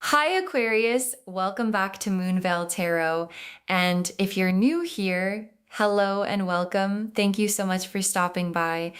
Hi, Aquarius. Welcome back to Moonveil Tarot. And if you're new here, hello and welcome. Thank you so much for stopping by.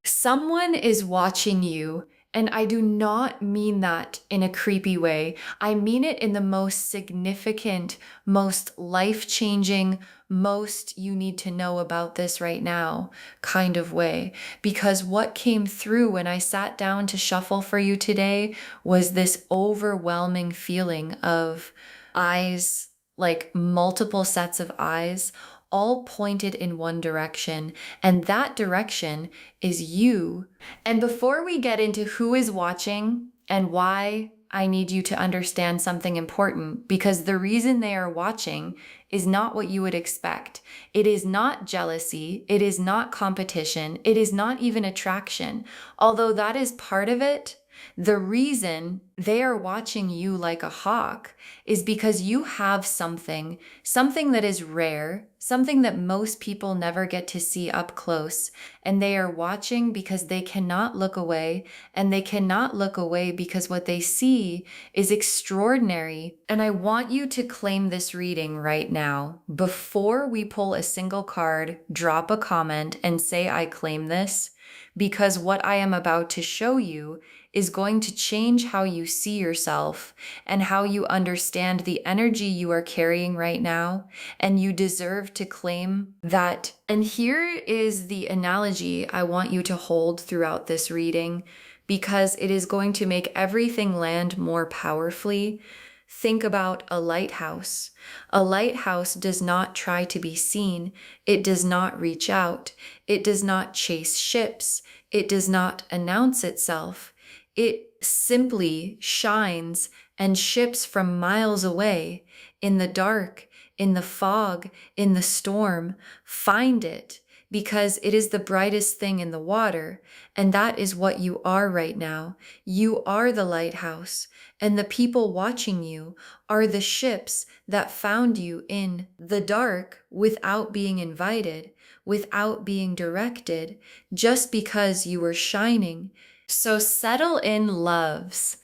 Someone is watching you, and I do not mean that in a creepy way. I mean it in the most significant, most life-changing, most you need to know about this right now kind of way. Because what came through when I sat down to shuffle for you today was this overwhelming feeling of eyes, like multiple sets of eyes, all pointed in one direction. And that direction is you. And before we get into who is watching and why, I need you to understand something important, because the reason they are watching is not what you would expect. It is not jealousy. It is not competition. It is not even attraction. Although that is part of it, the reason they are watching you like a hawk is because you have something that is rare, something that most people never get to see up close. And they are watching because they cannot look away. And they cannot look away because what they see is extraordinary. And I want you to claim this reading right now. Before we pull a single card, drop a comment and say, I claim this, because what I am about to show you is going to change how you see yourself and how you understand the energy you are carrying right now. And you deserve to claim that. And here is the analogy I want you to hold throughout this reading, because it is going to make everything land more powerfully. Think about a lighthouse. A lighthouse does not try to be seen. It does not reach out. It does not chase ships. It does not announce itself. It simply shines, and ships from miles away, in the dark, in the fog, in the storm, find it because it is the brightest thing in the water. And that is what you are right now. You are the lighthouse, and the people watching you are the ships that found you in the dark without being invited, without being directed, just because you were shining. So settle in, loves.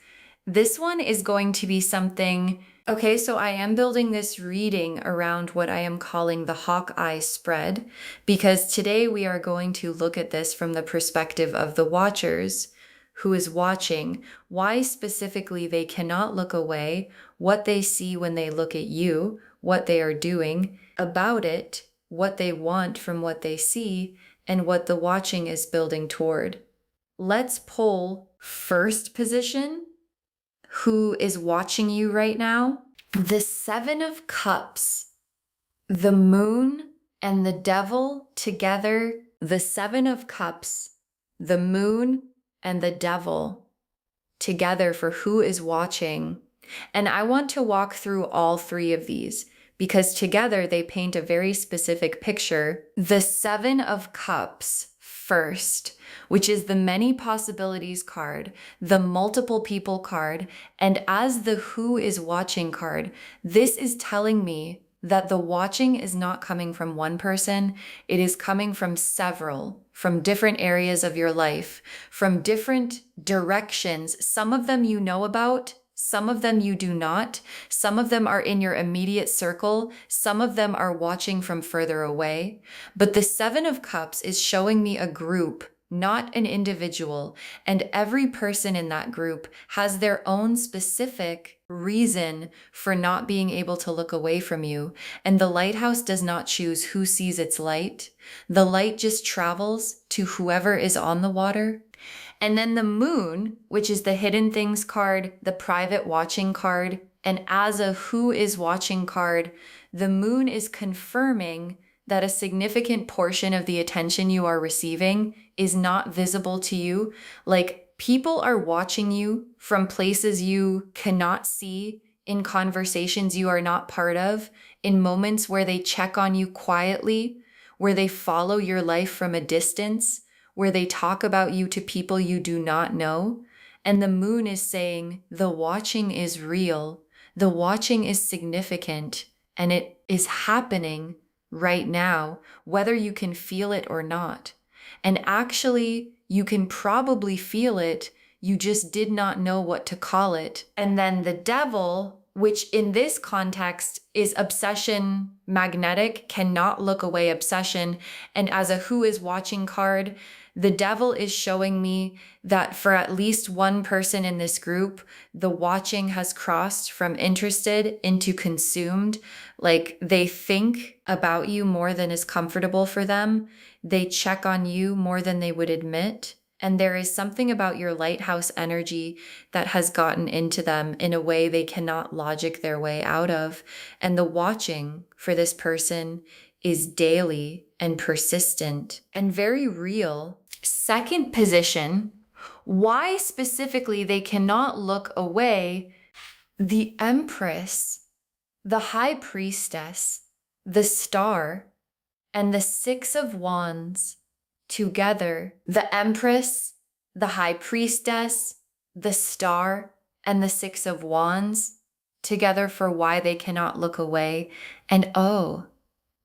This one is going to be something. Okay, so I am building this reading around what I am calling the Hawkeye spread, because today we are going to look at this from the perspective of the watchers, who is watching, why specifically they cannot look away, what they see when they look at you, what they are doing about it, what they want from what they see, and what the watching is building toward. Let's pull first position. Who is watching you right now? The Seven of Cups, the Moon and the Devil together. The Seven of Cups, the Moon and the Devil together for who is watching. And I want to walk through all three of these because together they paint a very specific picture. The Seven of Cups first, which is the many possibilities card, the multiple people card, and as the who is watching card, this is telling me that the watching is not coming from one person. It is coming from several, from different areas of your life, from different directions. Some of them you know about, some of them you do not. Some of them are in your immediate circle. Some of them are watching from further away. But the Seven of Cups is showing me a group, not an individual. And every person in that group has their own specific reason for not being able to look away from you. And the lighthouse does not choose who sees its light. The light just travels to whoever is on the water. And then the Moon, which is the hidden things card, the private watching card, and as a who is watching card, the Moon is confirming that a significant portion of the attention you are receiving is not visible to you. Like, people are watching you from places you cannot see, in conversations you are not part of, in moments where they check on you quietly, where they follow your life from a distance, where they talk about you to people you do not know. And the Moon is saying the watching is real, the watching is significant, and it is happening right now, whether you can feel it or not. And actually, you can probably feel it You just did not know what to call it. And then the devil, which in this context is obsession magnetic, cannot look away obsession. And as a who is watching card, the devil is showing me that for at least one person in this group, the watching has crossed from interested into consumed. Like they think about you more than is comfortable for them. They check on you more than they would admit. And there is something about your lighthouse energy that has gotten into them in a way they cannot logic their way out of. And the watching for this person is daily and persistent and very real. Second position, why specifically they cannot look away: the Empress, the High Priestess, the Star, and the Six of Wands together. The Empress, the High Priestess, the Star, and the Six of Wands together for why they cannot look away. And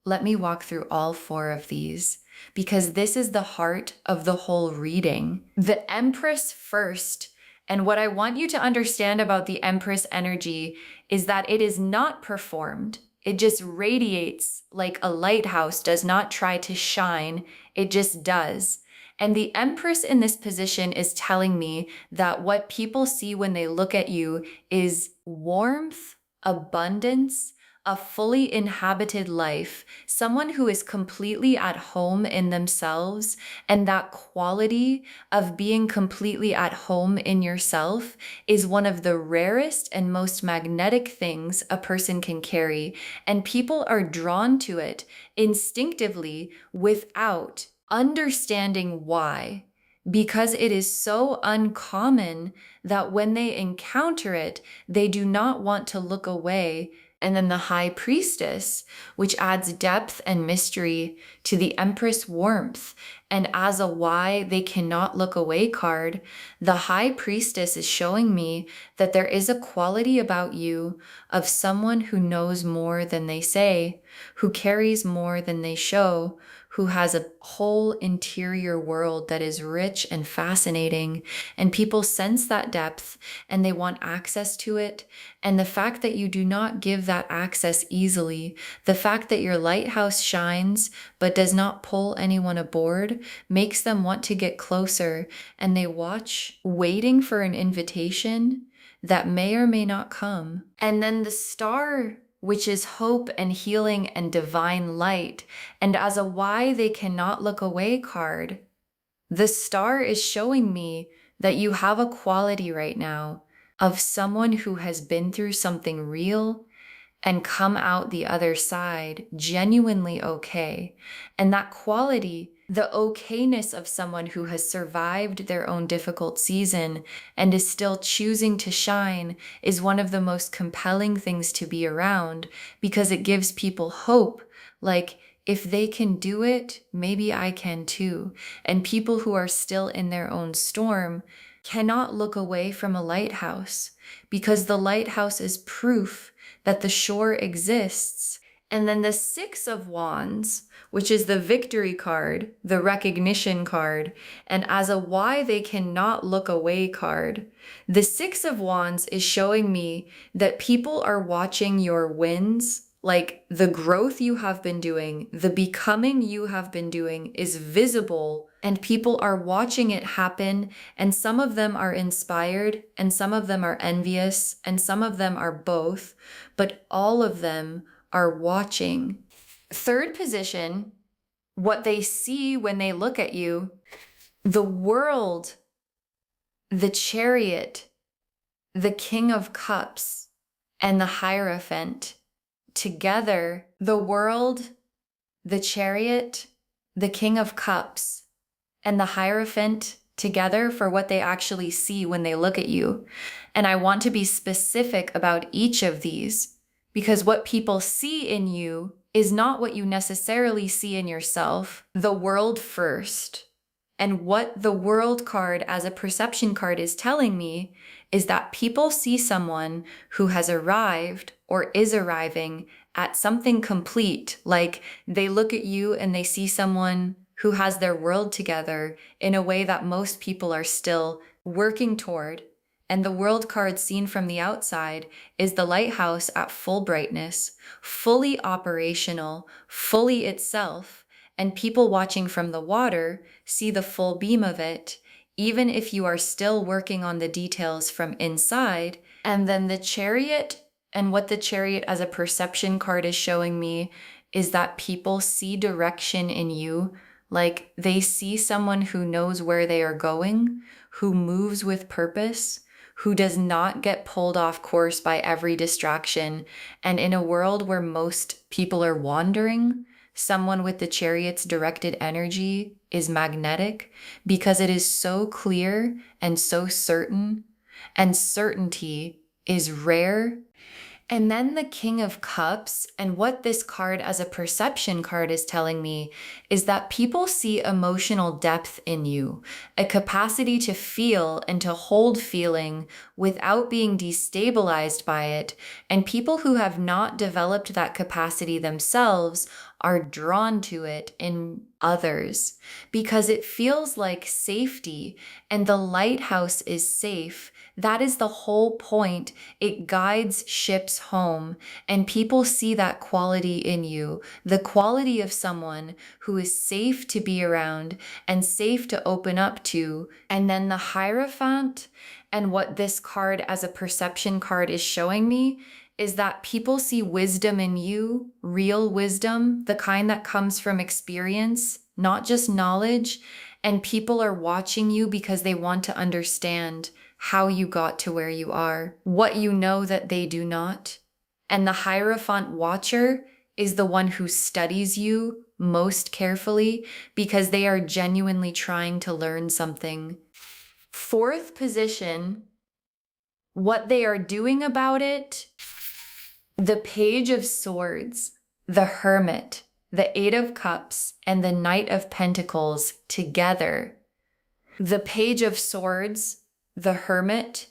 let me walk through all four of these, because this is the heart of the whole reading. The Empress first. And what I want you to understand about the Empress energy is that it is not performed. It just radiates like a lighthouse does not try to shine. It just does. And the Empress in this position is telling me that what people see when they look at you is warmth, abundance, a fully inhabited life, someone who is completely at home in themselves. And that quality of being completely at home in yourself is one of the rarest and most magnetic things a person can carry. And people are drawn to it instinctively without understanding why. Because it is so uncommon that when they encounter it, they do not want to look away. And then the High Priestess, which adds depth and mystery to the Empress warmth. And as a why they cannot look away card, the High Priestess is showing me that there is a quality about you of someone who knows more than they say, who carries more than they show, who has a whole interior world that is rich and fascinating. And people sense that depth and they want access to it. And the fact that you do not give that access easily, the fact that your lighthouse shines but does not pull anyone aboard, makes them want to get closer. And they watch, waiting for an invitation that may or may not come. And then the Star, which is hope and healing and divine light. And as a why they cannot look away card, the Star is showing me that you have a quality right now of someone who has been through something real and come out the other side genuinely okay. And that quality, the okayness of someone who has survived their own difficult season and is still choosing to shine, is one of the most compelling things to be around, because it gives people hope. Like, if they can do it, maybe I can too. And people who are still in their own storm cannot look away from a lighthouse, because the lighthouse is proof that the shore exists. And then the Six of Wands, which is the victory card, the recognition card, and as a why they cannot look away card, the Six of Wands is showing me that people are watching your wins. Like the growth you have been doing, the becoming you have been doing is visible, and people are watching it happen. And some of them are inspired, and some of them are envious, and some of them are both, but all of them are watching. Third position, what they see when they look at you: the World, the Chariot, the King of Cups, and the Hierophant. Together, the World, the Chariot, the King of Cups, and the Hierophant together for what they actually see when they look at you. And I want to be specific about each of these, because what people see in you is not what you necessarily see in yourself. The World first. And what the World card as a perception card is telling me is that people see someone who has arrived or is arriving at something complete. Like they look at you and they see someone who has their world together in a way that most people are still working toward. And the world card seen from the outside is the lighthouse at full brightness, fully operational, fully itself. And people watching from the water see the full beam of it, even if you are still working on the details from inside. And then the chariot, and what the chariot as a perception card is showing me is that people see direction in you. Like they see someone who knows where they are going, who moves with purpose, who does not get pulled off course by every distraction. And in a world where most people are wandering, someone with the chariot's directed energy is magnetic because it is so clear and so certain, and certainty is rare. And then the King of Cups, and what this card as a perception card is telling me is that people see emotional depth in you, a capacity to feel and to hold feeling without being destabilized by it. And people who have not developed that capacity themselves are drawn to it in others because it feels like safety, and the lighthouse is safe. That is the whole point. It guides ships home, and people see that quality in you, the quality of someone who is safe to be around and safe to open up to. And then the Hierophant, and what this card as a perception card is showing me is that people see wisdom in you, real wisdom, the kind that comes from experience, not just knowledge. And people are watching you because they want to understand how you got to where you are, what you know that they do not. And the Hierophant Watcher is the one who studies you most carefully because they are genuinely trying to learn something. Fourth position, what they are doing about it, the Page of Swords, the Hermit, the Eight of Cups, and the Knight of Pentacles together. The Page of Swords, the Hermit,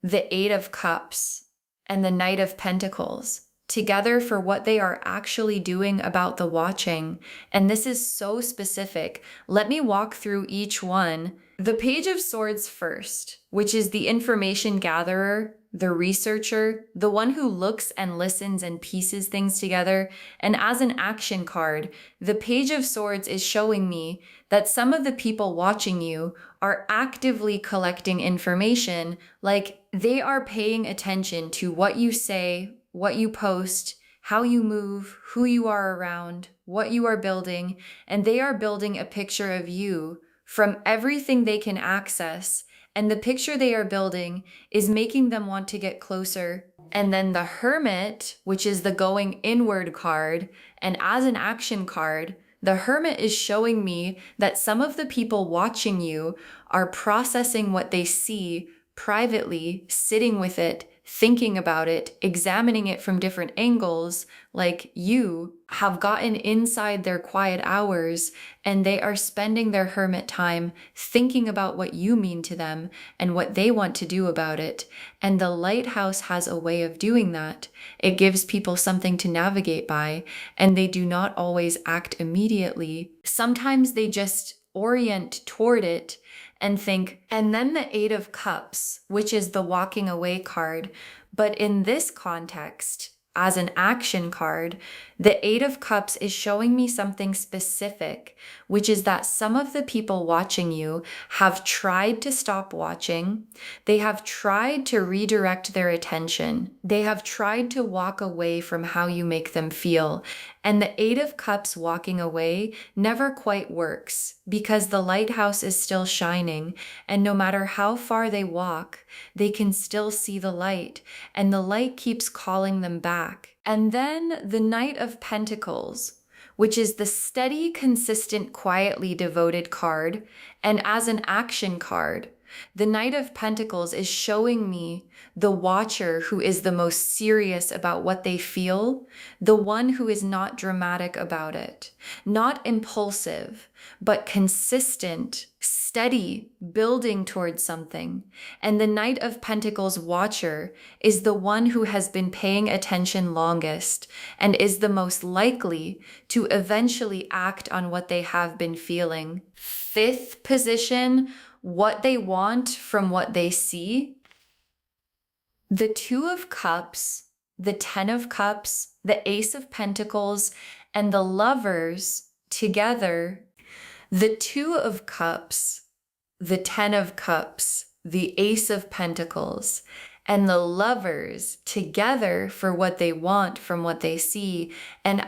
the Eight of Cups, and the Knight of Pentacles together for what they are actually doing about the watching. And this is so specific. Let me walk through each one. The Page of Swords first, which is the information gatherer, the researcher, the one who looks and listens and pieces things together. And as an action card, the Page of Swords is showing me that some of the people watching you are actively collecting information, like they are paying attention to what you say, what you post, how you move, who you are around, what you are building, and they are building a picture of you from everything they can access. And the picture they are building is making them want to get closer. And then the Hermit, which is the going inward card, and as an action card, the Hermit is showing me that some of the people watching you are processing what they see privately, sitting with it, thinking about it, examining it from different angles, like you have gotten inside their quiet hours and they are spending their hermit time thinking about what you mean to them and what they want to do about it. And the lighthouse has a way of doing that. It gives people something to navigate by, and they do not always act immediately. Sometimes they just orient toward it and think. And then the Eight of Cups, which is the walking away card. But in this context, as an action card, the Eight of Cups is showing me something specific, which is that some of the people watching you have tried to stop watching. They have tried to redirect their attention. They have tried to walk away from how you make them feel. And the Eight of Cups walking away never quite works because the lighthouse is still shining. And no matter how far they walk, they can still see the light. And the light keeps calling them back. And then the Knight of Pentacles, which is the steady, consistent, quietly devoted card. And as an action card, the Knight of Pentacles is showing me the watcher who is the most serious about what they feel, the one who is not dramatic about it, not impulsive, but consistent, steady, building towards something. And the Knight of Pentacles watcher is the one who has been paying attention longest and is the most likely to eventually act on what they have been feeling. Fifth position, what they want from what they see. The Two of Cups, the Ten of Cups, the Ace of Pentacles, and the Lovers together. The Two of Cups, the Ten of Cups, the Ace of Pentacles, and the Lovers together for what they want from what they see. And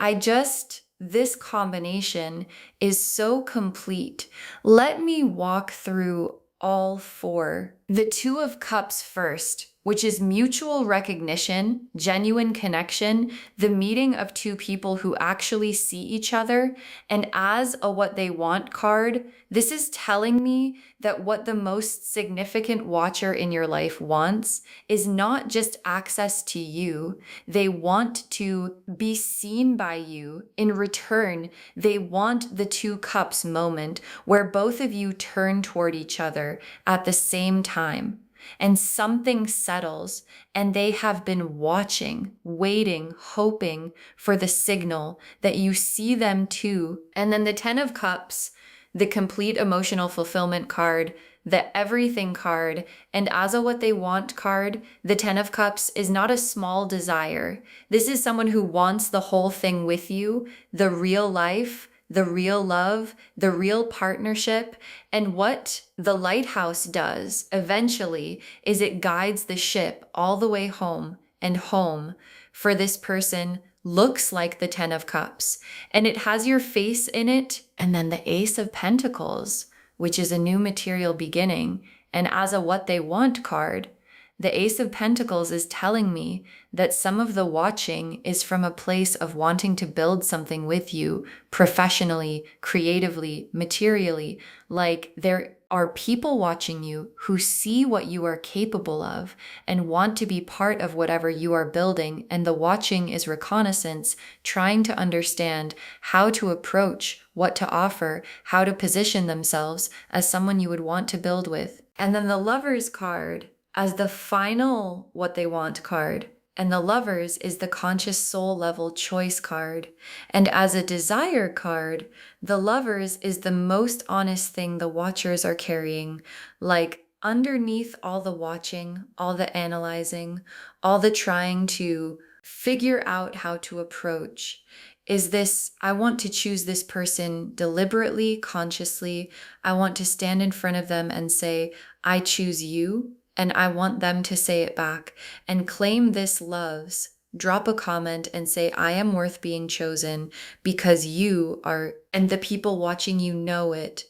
this combination is so complete. Let me walk through all four. The Two of Cups first, which is mutual recognition, genuine connection, the meeting of two people who actually see each other. And as a what they want card, this is telling me that what the most significant watcher in your life wants is not just access to you. They want to be seen by you. In return, they want the Two Cups moment where both of you turn toward each other at the same time. And something settles, and they have been watching, waiting, hoping for the signal that you see them too. And then the Ten of Cups, the complete emotional fulfillment card, the everything card, and as a what they want card, the Ten of Cups is not a small desire. This is someone who wants the whole thing with you, the real life, the real love, the real partnership. And what the lighthouse does eventually is it guides the ship all the way home, and home for this person looks like the Ten of Cups, and it has your face in it. And then the Ace of Pentacles, which is a new material beginning. And as a what they want card, the Ace of Pentacles is telling me that some of the watching is from a place of wanting to build something with you professionally, creatively, materially. Like there are people watching you who see what you are capable of and want to be part of whatever you are building. And the watching is reconnaissance, trying to understand how to approach, what to offer, how to position themselves as someone you would want to build with. And then the Lovers card as the final what they want card. And the Lovers is the conscious soul level choice card. And as a desire card, the Lovers is the most honest thing the watchers are carrying. Like underneath all the watching, all the analyzing, all the trying to figure out how to approach, is this, I want to choose this person deliberately, consciously. I want to stand in front of them and say, I choose you. And I want them to say it back and claim this loves. Drop a comment and say, I am worth being chosen because you are, and the people watching you know it.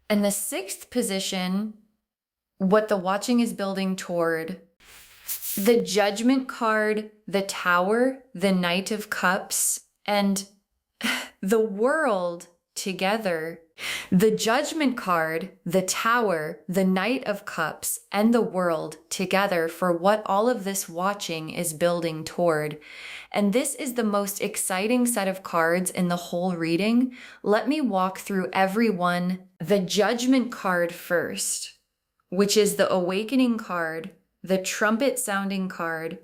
And the sixth position, what the watching is building toward, the Judgment card, the Tower, the Knight of Cups, and the World together. The Judgment card, the Tower, the Knight of Cups, and the World together for what all of this watching is building toward. And this is the most exciting set of cards in the whole reading. Let me walk through every one. The Judgment card first, which is the Awakening card, the Trumpet sounding card,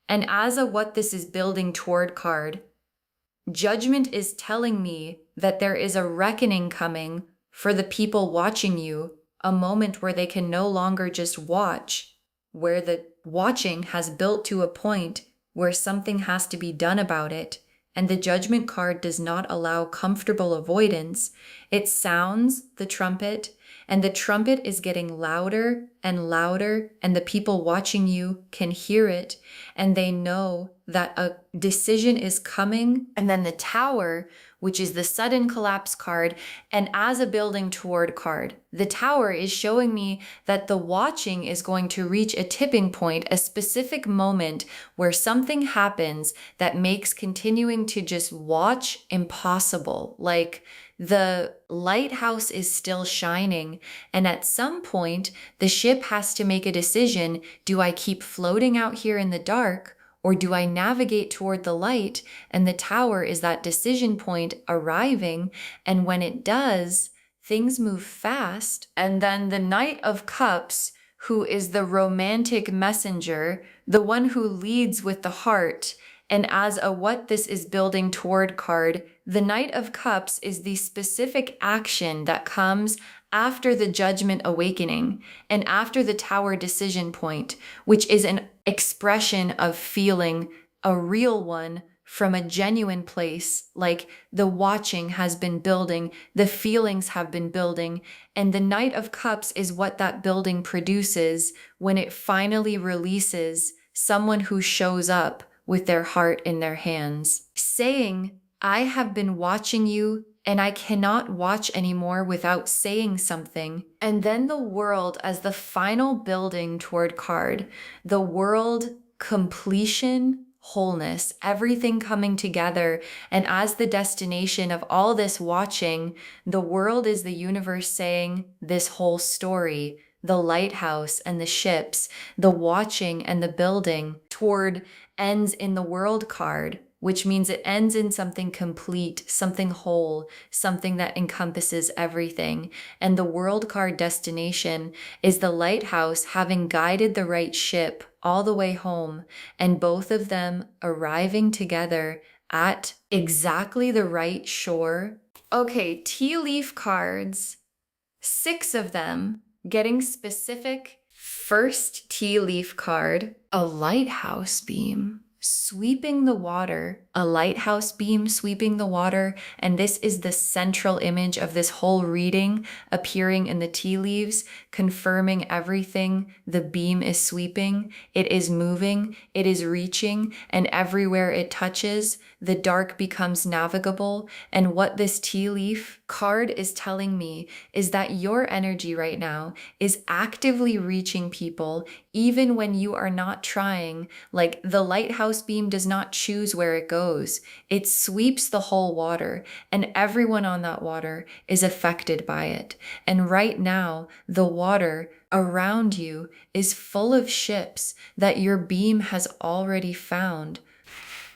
and as a what this is building toward card, Judgment is telling me that there is a reckoning coming for the people watching you, a moment where they can no longer just watch, where the watching has built to a point where something has to be done about it. And the Judgment card does not allow comfortable avoidance. It sounds the trumpet, and the trumpet is getting louder and louder, and the people watching you can hear it, and they know that a decision is coming. And then the Tower, which is the sudden collapse card, and as a building toward card, the Tower is showing me that the watching is going to reach a tipping point, a specific moment where something happens that makes continuing to just watch impossible. Like the lighthouse is still shining, and at some point, the ship has to make a decision. Do I keep floating out here in the dark, or do I navigate toward the light? And the Tower is that decision point arriving, and when it does, things move fast. And then the Knight of Cups, who is the romantic messenger, the one who leads with the heart, and as a what this is building toward card, the Knight of Cups is the specific action that comes after the judgment awakening and after the tower decision point, which is an expression of feeling a real one from a genuine place, like the watching has been building, the feelings have been building, and the Knight of Cups is what that building produces when it finally releases someone who shows up with their heart in their hands, saying, I have been watching you and I cannot watch anymore without saying something. And then the world as the final building toward card, the world, completion, wholeness, everything coming together. And as the destination of all this watching, the world is the universe saying this whole story, the lighthouse and the ships, the watching and the building toward ends in the world card, which means it ends in something complete, something whole, something that encompasses everything. And the world card destination is the lighthouse having guided the right ship all the way home, and both of them arriving together at exactly the right shore. Okay, tea leaf cards, 6 of them, getting specific. First tea leaf card, a lighthouse beam sweeping the water, a lighthouse beam sweeping the water. And this is the central image of this whole reading appearing in the tea leaves, confirming everything. The beam is sweeping, it is moving, it is reaching, and everywhere it touches, the dark becomes navigable. And what this tea leaf card is telling me is that your energy right now is actively reaching people, even when you are not trying. Like the lighthouse beam does not choose where it goes. It sweeps the whole water, and everyone on that water is affected by it. And right now, the water around you is full of ships that your beam has already found.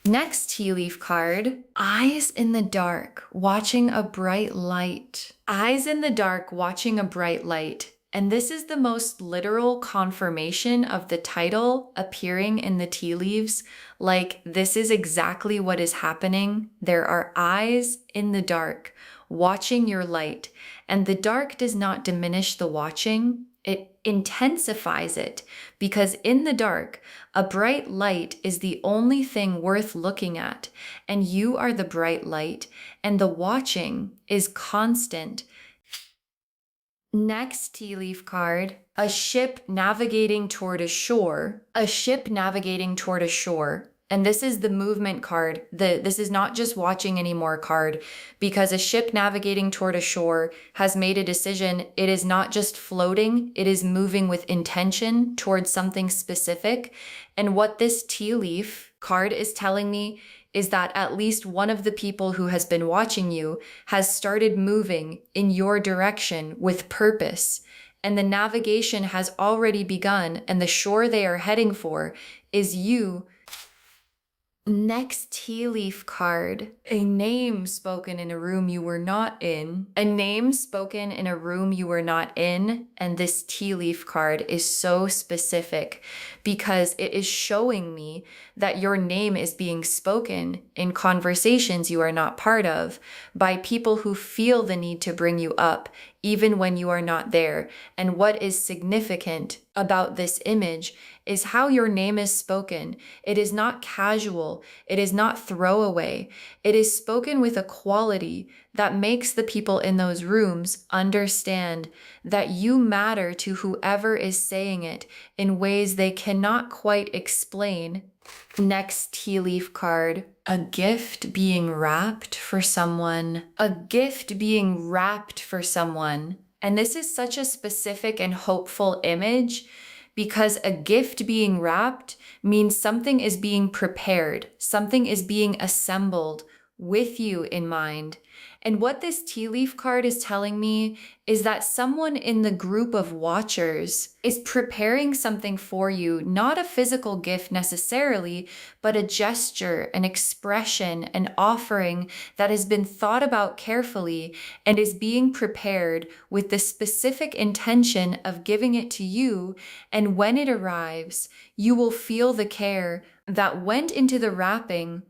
Next tea leaf card, eyes in the dark, watching a bright light. Eyes in the dark, watching a bright light. And this is the most literal confirmation of the title appearing in the tea leaves. Like, this is exactly what is happening. There are eyes in the dark, watching your light. And the dark does not diminish the watching. It intensifies it, because in the dark, a bright light is the only thing worth looking at, and you are the bright light, and the watching is constant. Next tea leaf card, a ship navigating toward a shore, a ship navigating toward a shore. And this is the movement card. This is not just watching anymore card, because a ship navigating toward a shore has made a decision. It is not just floating, it is moving with intention towards something specific. And what this tea leaf card is telling me is that at least one of the people who has been watching you has started moving in your direction with purpose. And the navigation has already begun, and the shore they are heading for is you. Next tea leaf card, a name spoken in a room you were not in. A name spoken in a room you were not in. And this tea leaf card is so specific because it is showing me that your name is being spoken in conversations you are not part of by people who feel the need to bring you up even when you are not there. And what is significant about this image is how your name is spoken. It is not casual. It is not throwaway. It is spoken with a quality that makes the people in those rooms understand that you matter to whoever is saying it in ways they cannot quite explain. Next tea leaf card, a gift being wrapped for someone. A gift being wrapped for someone. And this is such a specific and hopeful image, because a gift being wrapped means something is being prepared, something is being assembled with you in mind. And what this tea leaf card is telling me is that someone in the group of watchers is preparing something for you, not a physical gift necessarily, but a gesture, an expression, an offering that has been thought about carefully and is being prepared with the specific intention of giving it to you. And when it arrives, you will feel the care that went into the wrapping.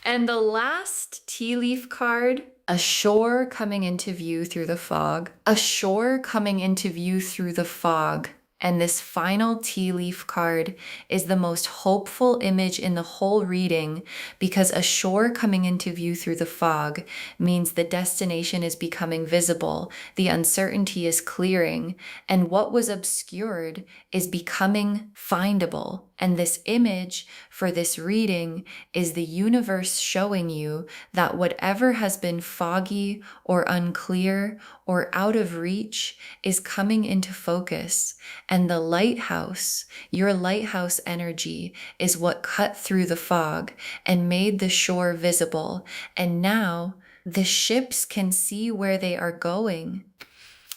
And the last tea leaf card, a shore coming into view through the fog, a shore coming into view through the fog. And this final tea leaf card is the most hopeful image in the whole reading because a shore coming into view through the fog means the destination is becoming visible, the uncertainty is clearing, and what was obscured is becoming findable. And this image for this reading is the universe showing you that whatever has been foggy or unclear or out of reach is coming into focus. And the lighthouse, your lighthouse energy, is what cut through the fog and made the shore visible. And now the ships can see where they are going.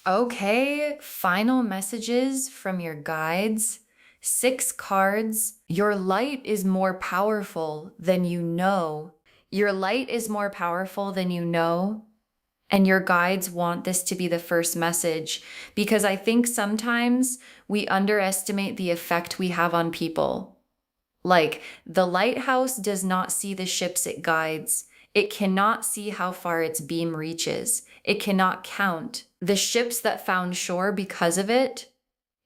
Okay, final messages from your guides. 6 cards. Your light is more powerful than you know. Your light is more powerful than you know. And your guides want this to be the first message because I think sometimes we underestimate the effect we have on people. Like, the lighthouse does not see the ships it guides. It cannot see how far its beam reaches. It cannot count the ships that found shore because of it.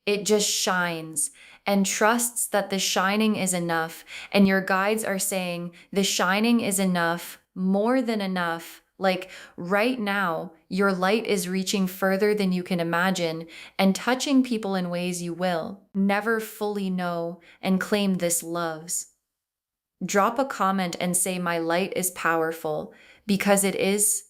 It just shines and trusts that the shining is enough. And your guides are saying the shining is enough, more than enough. Like right now, your light is reaching further than you can imagine and touching people in ways you will never fully know and claim this loves. Drop a comment and say my light is powerful because it is.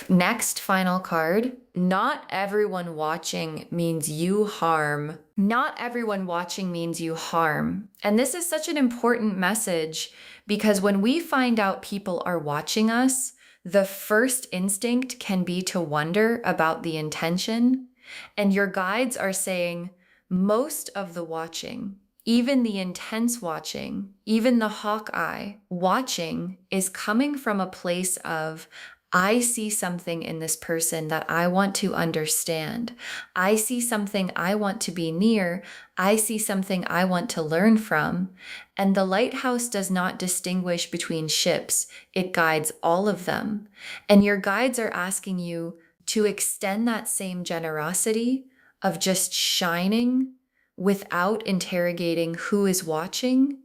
Next final card. Not everyone watching means you harm. Not everyone watching means you harm. And this is such an important message because when we find out people are watching us, the first instinct can be to wonder about the intention. And your guides are saying most of the watching, even the intense watching, even the hawk eye watching is coming from a place of, I see something in this person that I want to understand. I see something I want to be near. I see something I want to learn from. And the lighthouse does not distinguish between ships. It guides all of them. And your guides are asking you to extend that same generosity of just shining without interrogating who is watching.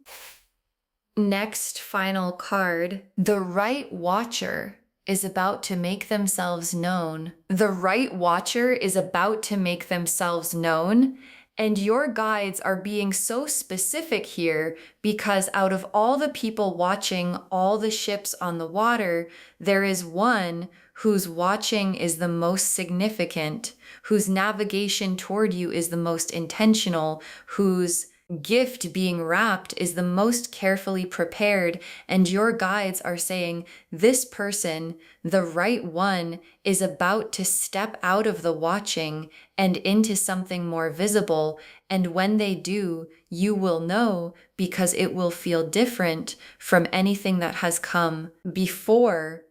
Next final card, the right watcher is about to make themselves known. The right watcher is about to make themselves known. And your guides are being so specific here because out of all the people watching all the ships on the water, there is one whose watching is the most significant, whose navigation toward you is the most intentional, whose gift being wrapped is the most carefully prepared, and your guides are saying this person, the right one, is about to step out of the watching and into something more visible. And when they do, you will know because it will feel different from anything that has come before.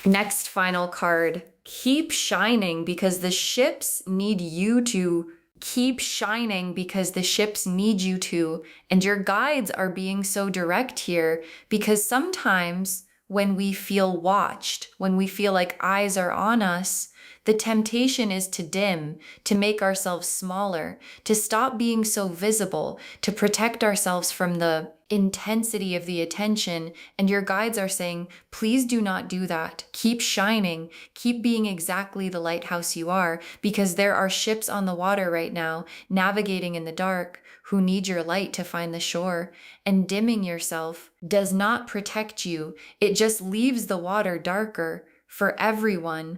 Next final card, keep shining because the ships need you to keep shining because the ships need you to. And your guides are being so direct here because sometimes when we feel watched, when we feel like eyes are on us, the temptation is to dim, to make ourselves smaller, to stop being so visible, to protect ourselves from the intensity of the attention. And your guides are saying, please do not do that. Keep shining. Keep being exactly the lighthouse you are, because there are ships on the water right now, navigating in the dark, who need your light to find the shore. And dimming yourself does not protect you. It just leaves the water darker for everyone.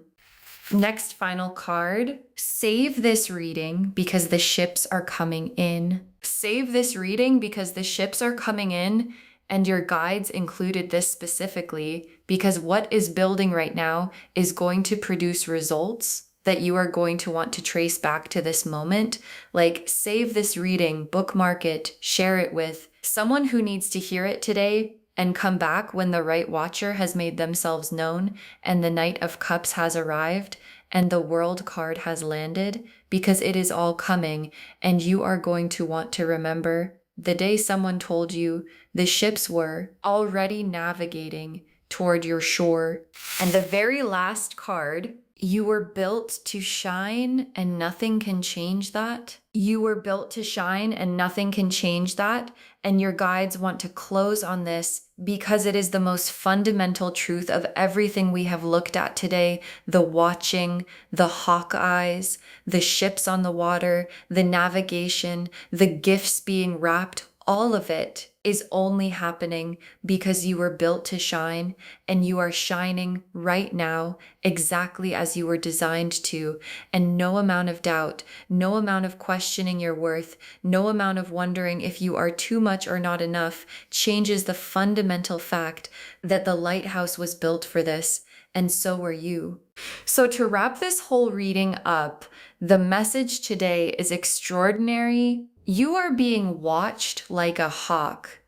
Next final card, save this reading because the ships are coming in. Save this reading because the ships are coming in, and your guides included this specifically because what is building right now is going to produce results that you are going to want to trace back to this moment. Like, save this reading, bookmark it, share it with someone who needs to hear it today, and come back when the right watcher has made themselves known and the Knight of Cups has arrived and the World card has landed, because it is all coming, and you are going to want to remember the day someone told you the ships were already navigating toward your shore. And the very last card, you were built to shine and nothing can change that. You were built to shine and nothing can change that. And your guides want to close on this because it is the most fundamental truth of everything we have looked at today. The watching, the hawk eyes, the ships on the water, the navigation, the gifts being wrapped, all of it is only happening because you were built to shine, and you are shining right now exactly as you were designed to. And no amount of doubt, no amount of questioning your worth, no amount of wondering if you are too much or not enough changes the fundamental fact that the lighthouse was built for this, and so were you. So to wrap this whole reading up, the message today is extraordinary. You are being watched like a hawk.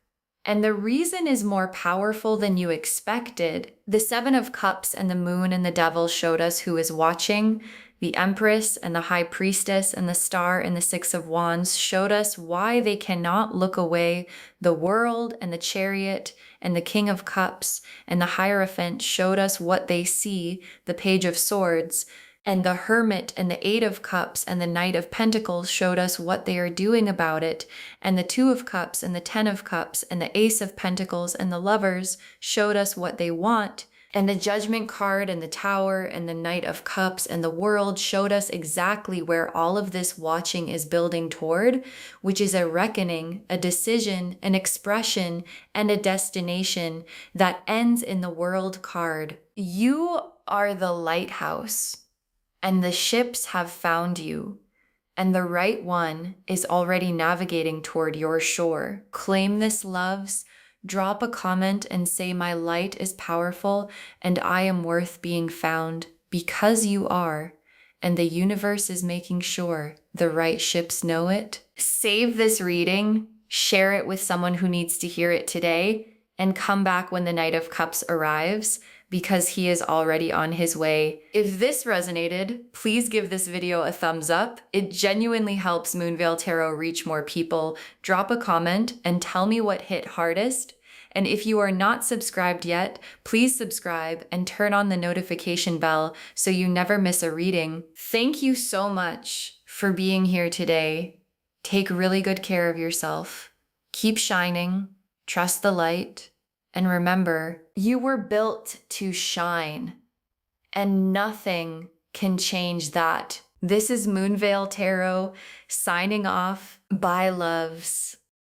And the reason is more powerful than you expected. The Seven of Cups and the Moon and the Devil showed us who is watching. The Empress and the High Priestess and the Star and the Six of Wands showed us why they cannot look away. The World and the Chariot and the King of Cups and the Hierophant showed us what they see. The Page of Swords and the Hermit and the Eight of Cups and the Knight of Pentacles showed us what they are doing about it. And the Two of Cups and the Ten of Cups and the Ace of Pentacles and the Lovers showed us what they want. And the Judgment card and the Tower and the Knight of Cups and the World showed us exactly where all of this watching is building toward, which is a reckoning, a decision, an expression, and a destination that ends in the World card. You are the lighthouse. And the ships have found you, and the right one is already navigating toward your shore. Claim this, loves. Drop a comment and say, my light is powerful and I am worth being found, because you are. And the universe is making sure the right ships know it. Save this reading, share it with someone who needs to hear it today, and come back when the Knight of Cups arrives, because he is already on his way. If this resonated, please give this video a thumbs up. It genuinely helps Moonveil Tarot reach more people. Drop a comment and tell me what hit hardest. And if you are not subscribed yet, please subscribe and turn on the notification bell so you never miss a reading. Thank you so much for being here today. Take really good care of yourself. Keep shining. Trust the light. And remember, you were built to shine, and nothing can change that. This is Moonveil Tarot signing off. Bye, loves.